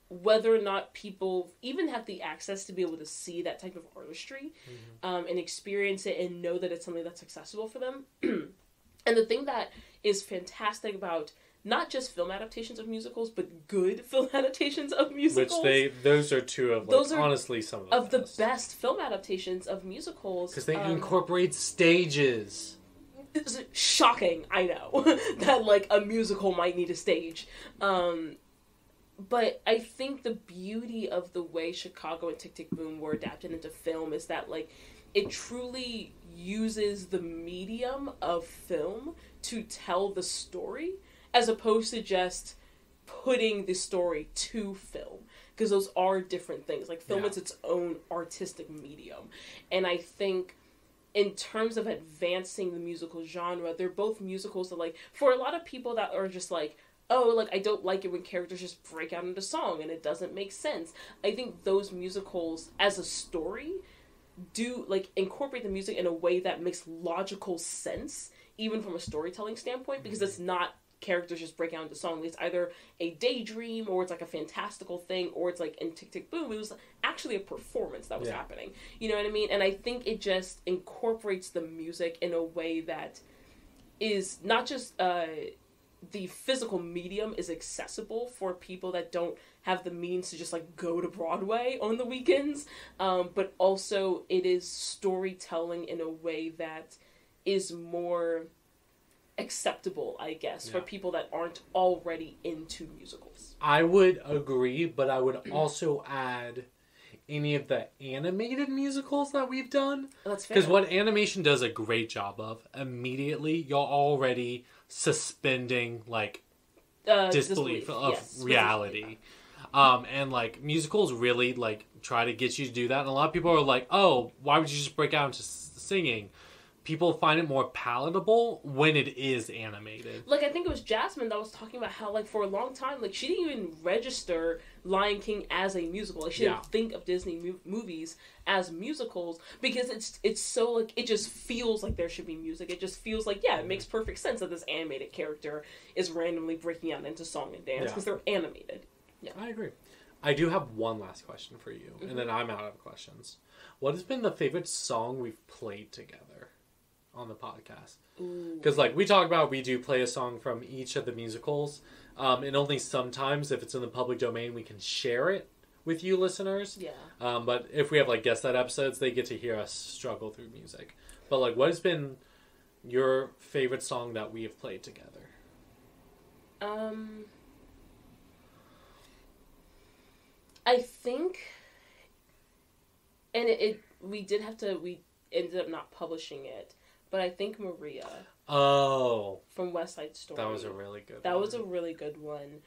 whether or not people even have the access to be able to see that type of artistry, and experience it and know that it's something that's accessible for them. And the thing that is fantastic about not just film adaptations of musicals, but good film adaptations of musicals. Those are two of, like, honestly, some of the best film adaptations of musicals. Because they incorporate stages. It's shocking, I know, that, like, a musical might need a stage. But I think the beauty of the way Chicago and Tick, Tick, Boom were adapted into film is that, like, it truly uses the medium of film to tell the story, as opposed to just putting the story to film. Because those are different things. Like, film is its own artistic medium. And I think in terms of advancing the musical genre, they're both musicals that, like, for a lot of people that are just like, oh, like, I don't like it when characters just break out into song and it doesn't make sense. I think those musicals, as a story, do, like, incorporate the music in a way that makes logical sense, even from a storytelling standpoint, because it's not characters just breaking out into song. It's either a daydream, or it's like a fantastical thing, or it's like in Tick, Tick, Boom, it was actually a performance that was happening. You know what I mean? And I think it just incorporates the music in a way that is not just the physical medium is accessible for people that don't have the means to just, like, go to Broadway on the weekends, but also it is storytelling in a way that is more acceptable, I guess, for people that aren't already into musicals. I would agree, but I would also add any of the animated musicals that we've done. That's fair. Because what animation does a great job of, immediately you're already suspending, like, disbelief of reality. And, like, musicals really, like, try to get you to do that. And a lot of people are like, oh, why would you just break out into singing? People find it more palatable when it is animated. Like, I think it was Jasmine that was talking about how, like, for a long time, like, she didn't even register Lion King as a musical. Like, she didn't think of Disney movies as musicals, because it's so, like, it just feels like there should be music. It just feels like, it makes perfect sense that this animated character is randomly breaking out into song and dance, because they're animated. Yeah, I agree. I do have one last question for you, and then I'm out of questions. What has been the favorite song we've played together on the podcast? Because, like, we talk about, we do play a song from each of the musicals, and only sometimes, if it's in the public domain, we can share it with you listeners. But if we have, like, guest-led episodes, they get to hear us struggle through music. But, like, what has been your favorite song that we have played together? I think, and we ended up not publishing it, but I think Maria. Oh. From West Side Story. That was a really good one. That was a really good one.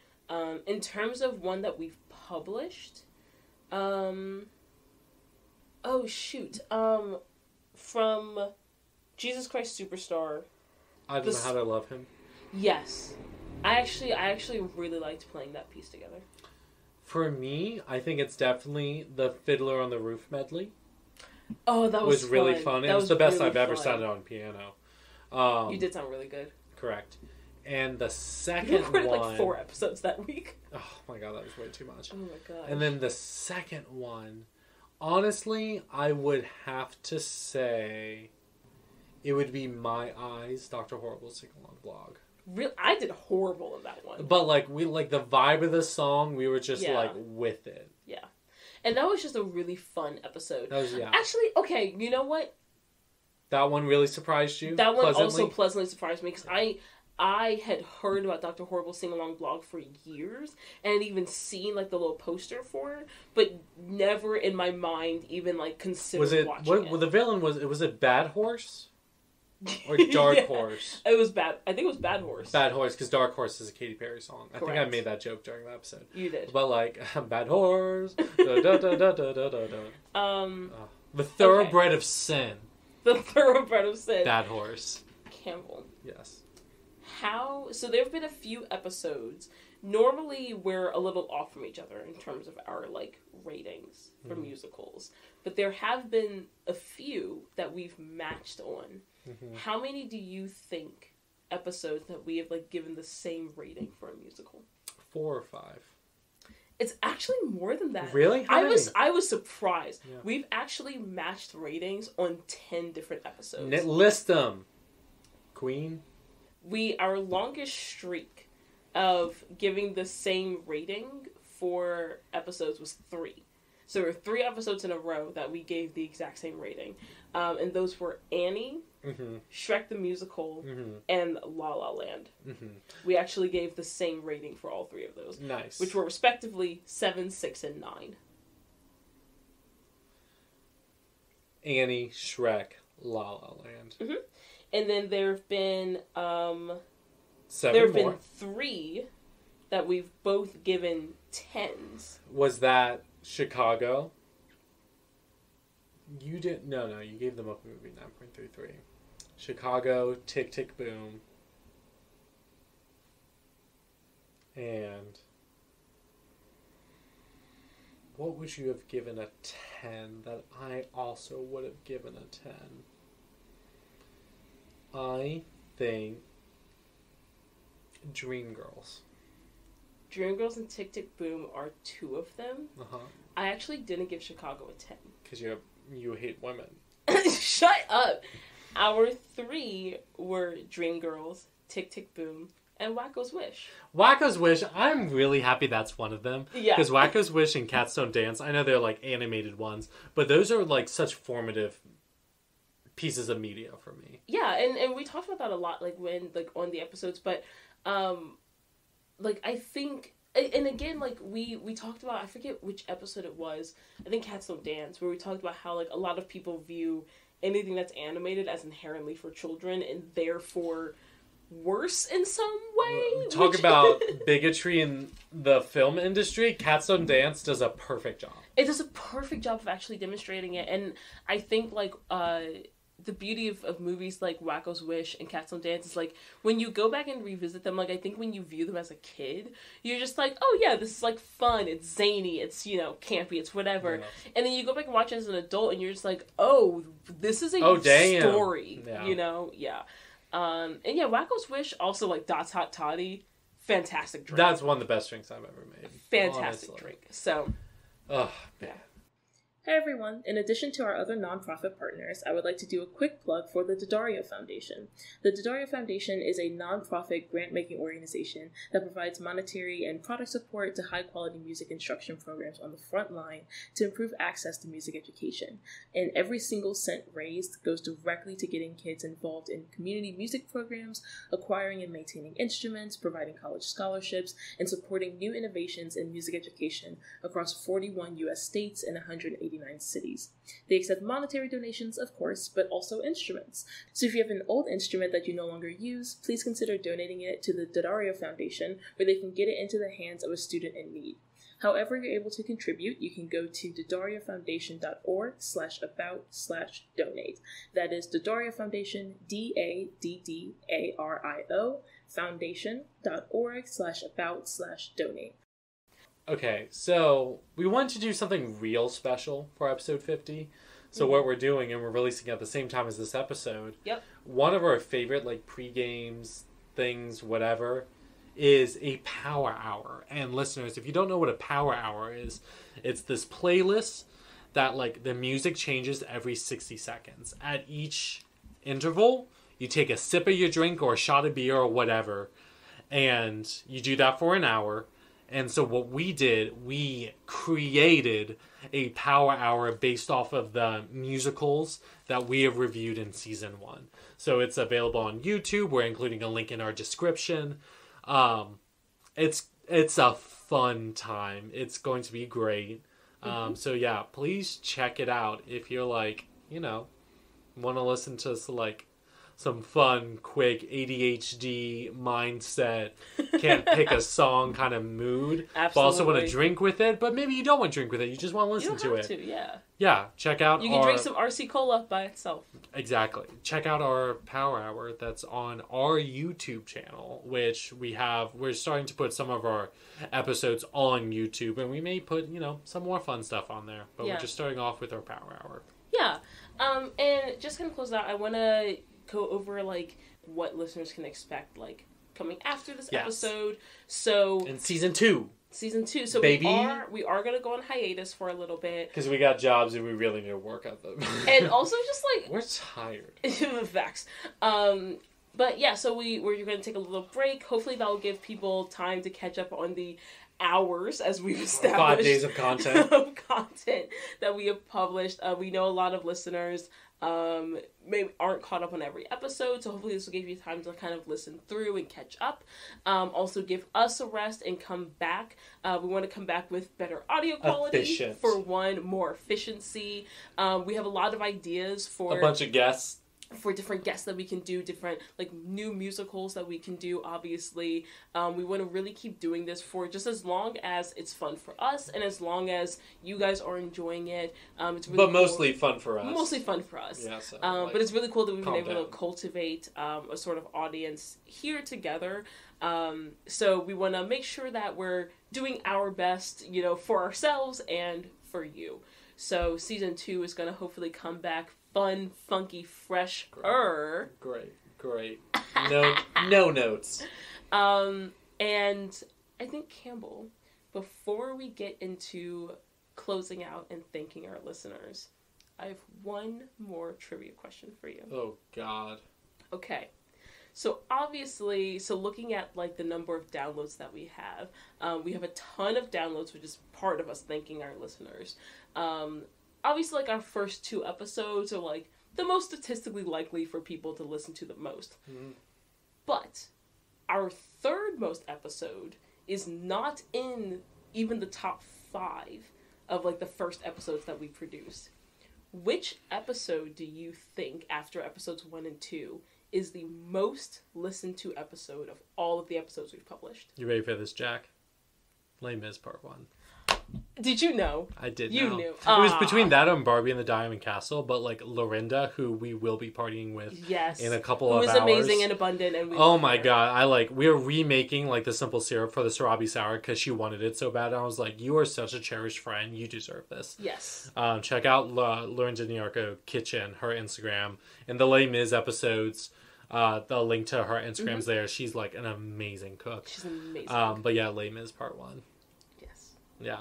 In terms of one that we've published, from Jesus Christ Superstar. I Don't Know How to Love Him. Yes. I actually really liked playing that piece together. For me, I think it's definitely the Fiddler on the Roof medley. Oh, that was really fun. It was the best I've ever sounded on piano. You did sound really good. Correct. And the second one... We recorded like 4 episodes that week. Oh my god, that was way too much. Oh my god. And then the second one, honestly, I would have to say it would be My Eyes, Dr. Horrible's sing-along blog. I did horrible in that one. But, like, we like the vibe of the song, we were just, like, with it. Yeah. And that was just a really fun episode. That was, Actually, okay, you know what? That one really surprised you? That one also pleasantly surprised me, because I had heard about Dr. Horrible's sing-along blog for years, and had even seen, like, the little poster for it, but never in my mind even, like, considered watching it. Well, the villain was it Bad Horse? Or Dark Horse? It was Bad... I think it was Bad Horse. Bad Horse, because Dark Horse is a Katy Perry song. Correct. I think I made that joke during the episode. You did. But, like, Bad Horse... da, da, da, da, da, da, da. The Thoroughbred of Sin. The Thoroughbred of Sin. Bad Horse. Campbell. Yes. So there have been a few episodes. Normally we're a little off from each other in terms of our, like, ratings for musicals. But there have been a few that we've matched on. Mm-hmm. How many do you think episodes that we have, like, given the same rating for a musical? 4 or 5. It's actually more than that. Really? How many? I was surprised. Yeah. We've actually matched ratings on 10 different episodes. List them. Queen? Our longest streak of giving the same rating for episodes was 3. So there were 3 episodes in a row that we gave the exact same rating. And those were Annie, Shrek the Musical, and La La Land. Mm-hmm. We actually gave the same rating for all 3 of those. Nice. Which were respectively 7, 6, and 9. Annie, Shrek, La La Land. Mm-hmm. And then there have been... 7 more. Been 3 that we've both given 10s. Was that Chicago? You didn't... No, you gave them up a movie 9.33. Chicago, Tick, Tick, Boom. And... what would you have given a 10 that I also would have given a 10? I think... Dreamgirls. Dreamgirls and Tick, Tick, Boom are 2 of them. Uh-huh. I actually didn't give Chicago a 10. Because you hate women. Shut up! Our 3 were Dreamgirls, Tick, Tick, Boom, and Wacko's Wish. Wacko's Wish, I'm really happy that's one of them. Yeah. Because Wacko's Wish and Cats Don't Dance, I know they're like animated ones, but those are like such formative pieces of media for me. Yeah, and we talked about that a lot, like when, like, on the episodes, but like, I think, and again, like, we talked about, I forget which episode it was, I think Cats Don't Dance, where we talked about how, like, a lot of people view anything that's animated as inherently for children, and therefore worse in some way. Talk about bigotry in the film industry. Cats Don't Dance does a perfect job. It does a perfect job of actually demonstrating it, and I think, like, the beauty of movies like Wacko's Wish and Cats Don't Dance is, like, when you go back and revisit them, like, I think when you view them as a kid, you're just like, oh yeah, this is, like, fun, it's zany, it's, you know, campy, it's whatever. Yeah. And then you go back and watch it as an adult, and you're just like, oh, this is a story, you know? Yeah. And yeah, Wacko's Wish, also, like, Dot's Hot Toddy, fantastic drink. That's one of the best drinks I've ever made. Fantastic drink. So. Oh, man. Yeah. Hey everyone, in addition to our other nonprofit partners, I would like to do a quick plug for the Daddario Foundation. The Daddario Foundation is a nonprofit grant-making organization that provides monetary and product support to high-quality music instruction programs on the front line to improve access to music education. And every single cent raised goes directly to getting kids involved in community music programs, acquiring and maintaining instruments, providing college scholarships, and supporting new innovations in music education across 41 U.S. states and 189 cities. They accept monetary donations, of course, but also instruments. So if you have an old instrument that you no longer use, please consider donating it to the Daddario Foundation, where they can get it into the hands of a student in need. However you're able to contribute, you can go to daddariofoundation.org/about/donate. That is Daddario Foundation, DADDARIO, foundation.org/about/donate. Okay, so we want to do something real special for episode 50. So what we're doing, and we're releasing at the same time as this episode, one of our favorite, like, pre-games, things, whatever, is a power hour. And listeners, if you don't know what a power hour is, it's this playlist that, like, the music changes every 60 seconds. At each interval, you take a sip of your drink or a shot of beer or whatever, and you do that for an hour. And so what we did, we created a power hour based off of the musicals that we have reviewed in season 1. So it's available on YouTube. We're including a link in our description. It's a fun time. It's going to be great. So yeah, please check it out if you're like, want to listen to some fun, quick ADHD mindset, can't pick a song kind of mood. Absolutely. But also want to drink with it, but maybe you don't want to drink with it. You just want to listen to it. Yeah, check out You can drink some RC Cola by itself. Exactly. Check out our Power Hour that's on our YouTube channel, which we're starting to put some of our episodes on YouTube, and we may put, some more fun stuff on there. But we're just starting off with our Power Hour. Yeah. And just kind of close out, I want to go over what listeners can expect coming after this episode. So in season 2. So baby, we are going to go on hiatus for a little bit because we got jobs and we really need to work at them. And also just we're tired. Facts. But yeah, so we're going to take a little break. Hopefully that will give people time to catch up on the hours, as we've established, 5 days of content that we have published. We know a lot of listeners maybe aren't caught up on every episode, so hopefully this will give you time to kind of listen through and catch up. Also give us a rest and come back. We want to come back with better audio quality, for one, more efficiency. We have a lot of ideas for a bunch of guests, for different guests that we can do, different new musicals that we can do. Obviously, we want to really keep doing this for just as long as it's fun for us and as long as you guys are enjoying it. It's really mostly fun for us. Mostly fun for us. Yeah. So, but it's really cool that we've been able to cultivate a sort of audience here together. So we want to make sure that we're doing our best, for ourselves and for you. So season 2 is going to hopefully come back fun, funky, fresh. Great. No notes. And I think, Campbell, before we get into closing out and thanking our listeners, I have one more trivia question for you. Oh, God. Okay. So obviously, looking at the number of downloads that we have a ton of downloads, which is part of us thanking our listeners. Obviously, our first 2 episodes are the most statistically likely for people to listen to the most. Mm-hmm. But our third most episode is not in even the top 5 of the first episodes that we produced. Which episode do you think, after episodes 1 and 2, is the most listened to episode of all of the episodes we've published? You ready for this, Jack? Les Mis Part 1. Did you know? I did know. You knew. It was between that and Barbie and the Diamond Castle, but Lorinda, who we will be partying with in a couple of hours. Who was amazing and abundant. And oh my God. We were remaking the simple syrup for the Sriracha Sour because she wanted it so bad. And I was like, you are such a cherished friend. You deserve this. Yes. Check out Lorinda Niarco Kitchen, her Instagram. And the Les Mis episodes, the link to her Instagram's there. She's an amazing cook. She's amazing. But yeah, Les Mis Part 1. Yes. Yeah.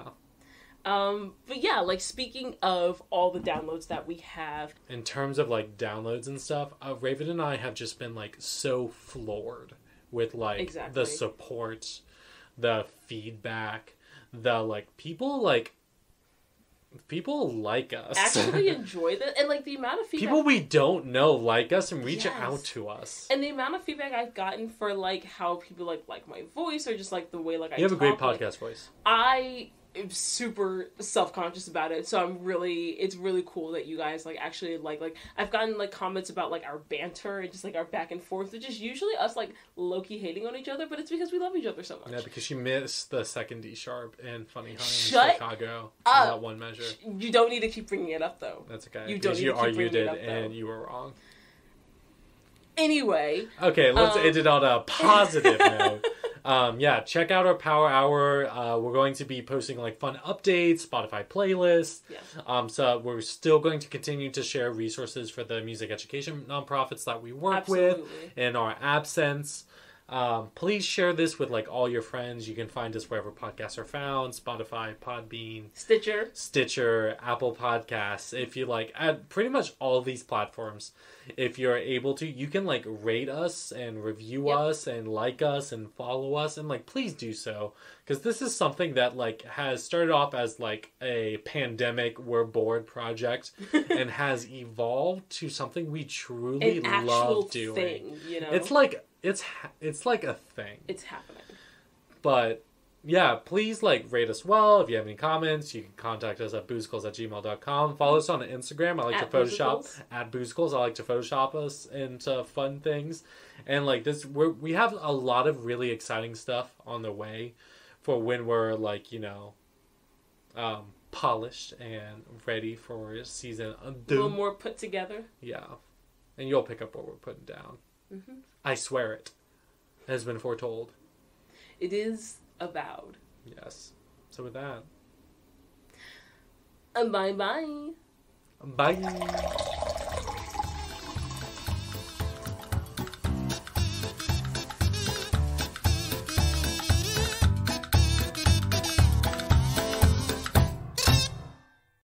But yeah, speaking of all the downloads that we have. In terms of downloads and stuff, Raven and I have just been so floored with exactly. the support, the feedback, the people like us. Actually enjoy this, and the amount of feedback. People we don't know like us and reach out to us. And the amount of feedback I've gotten for how people like my voice, or just the way I talk. You have a great podcast voice. I'm super self-conscious about it, so it's really cool that you guys actually I've gotten comments about our banter and just our back and forth, which is usually us low-key hating on each other, but it's because we love each other so much. Yeah, because she missed the second D sharp and Funny Honey in Chicago in that one measure. You don't need to keep bringing it up though. That's okay. You don't need to keep bringing it up, and you were wrong. Anyway. Okay, let's end it on a positive note. Check out our Power Hour. We're going to be posting fun updates, Spotify playlists. Yeah. So we're still going to continue to share resources for the music education nonprofits that we work with in our absence. Please share this with like all your friends. You can find us wherever podcasts are found: Spotify, Podbean, Stitcher, Apple Podcasts. If you like, at pretty much all these platforms, if you're able to, you can like rate us and review us and like us and follow us, and like please do so, because this is something that like has started off as like a pandemic we're bored project and has evolved to something we truly love doing. Thing, you know? It's like a thing. It's happening. But yeah, please like rate us well. If you have any comments, you can contact us at boozicles@gmail.com. Follow us on Instagram. I like to Photoshop at boozicles. I like to Photoshop us into fun things. And like this, we have a lot of really exciting stuff on the way for when we're like, you know, polished and ready for season 2. A little more put together. Yeah. And you'll pick up what we're putting down. Mm-hmm. I swear it has been foretold. It is avowed. Yes. So with that. Bye-bye. Bye.